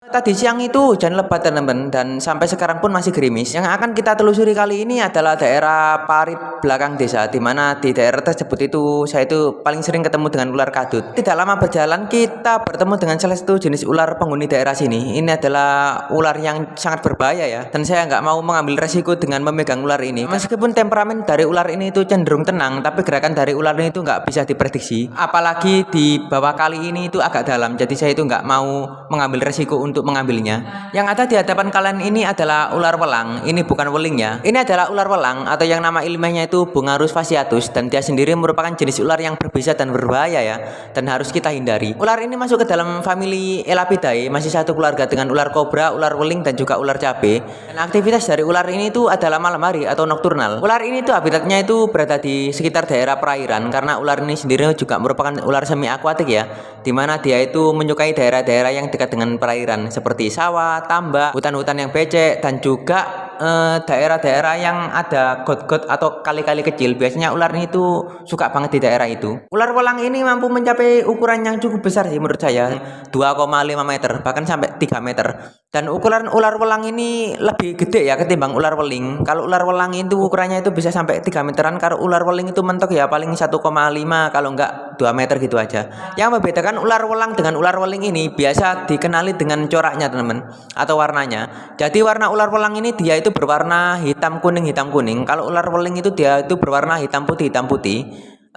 Tadi siang itu hujan lebat teman-teman dan sampai sekarang pun masih gerimis. Yang akan kita telusuri kali ini adalah daerah parit belakang desa, di mana di daerah tersebut itu saya itu paling sering ketemu dengan ular kadut. Tidak lama berjalan kita bertemu dengan salah satu jenis ular penghuni daerah sini. Ini adalah ular yang sangat berbahaya ya, dan saya nggak mau mengambil resiko dengan memegang ular ini. Meskipun temperamen dari ular ini itu cenderung tenang, tapi gerakan dari ular ini itu nggak bisa diprediksi. Apalagi di bawah kali ini itu agak dalam, jadi saya itu nggak mau mengambil resiko untuk mengambilnya. Yang ada di hadapan kalian ini adalah ular welang. Ini bukan weling ya. Ini adalah ular welang atau yang nama ilmiahnya itu Bungarus fasciatus, dan dia sendiri merupakan jenis ular yang berbisa dan berbahaya ya, dan harus kita hindari. Ular ini masuk ke dalam famili Elapidae, masih satu keluarga dengan ular kobra, ular weling dan juga ular cabe. Dan aktivitas dari ular ini itu adalah malam hari atau nokturnal. Ular ini tuh habitatnya itu berada di sekitar daerah perairan, karena ular ini sendiri juga merupakan ular semi akuatik ya, dimana dia itu menyukai daerah-daerah yang dekat dengan perairan seperti sawah, tambak, hutan-hutan yang becek, dan juga daerah-daerah yang ada got-got atau kali-kali kecil. Biasanya ular ini tuh suka banget di daerah itu. Ular welang ini mampu mencapai ukuran yang cukup besar sih menurut saya, 2,5 meter bahkan sampai 3 meter. Dan ukuran ular welang ini lebih gede ya ketimbang ular weling. Kalau ular welang itu ukurannya itu bisa sampai 3 meteran, kalau ular weling itu mentok ya paling 1,5 kalau enggak 2 meter gitu aja. Yang membedakan ular welang dengan ular weling ini biasa dikenali dengan coraknya teman-teman, atau warnanya. Jadi warna ular welang ini dia itu berwarna hitam kuning. Kalau ular weling itu dia itu berwarna hitam putih.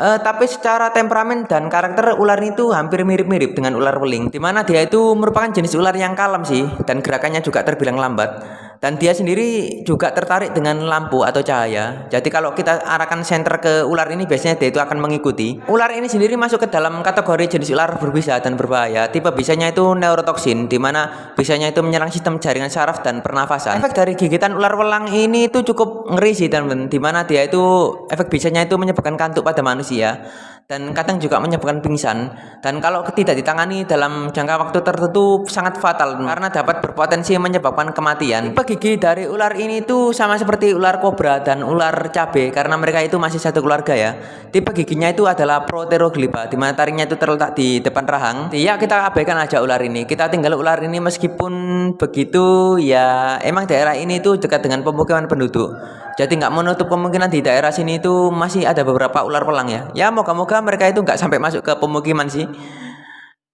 Tapi secara temperamen dan karakter ular itu hampir mirip-mirip dengan ular weling, dimana dia itu merupakan jenis ular yang kalem sih, dan gerakannya juga terbilang lambat. Dan dia sendiri juga tertarik dengan lampu atau cahaya. Jadi kalau kita arahkan senter ke ular ini, biasanya dia itu akan mengikuti. Ular ini sendiri masuk ke dalam kategori jenis ular berbisa dan berbahaya. Tipe bisanya itu neurotoksin, dimana bisanya itu menyerang sistem jaringan saraf dan pernafasan. Efek dari gigitan ular welang ini itu cukup ngeri sih teman-teman, dimana dia itu efek bisanya itu menyebabkan kantuk pada manusia, dan kadang juga menyebabkan pingsan. Dan kalau tidak ditangani dalam jangka waktu tertentu sangat fatal, karena dapat berpotensi menyebabkan kematian. Tipe gigi dari ular ini tuh sama seperti ular kobra dan ular cabe, karena mereka itu masih satu keluarga ya. Tipe giginya itu adalah Proteroglipa, di mana taringnya itu terletak di depan rahang. Ya kita abaikan aja ular ini, kita tinggal ular ini. Meskipun begitu ya, emang daerah ini tuh dekat dengan pemukiman penduduk, jadi nggak menutup kemungkinan di daerah sini itu masih ada beberapa ular welang ya. Ya moga-moga mereka itu nggak sampai masuk ke pemukiman sih.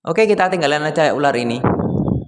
Oke, kita tinggalin aja ular ini.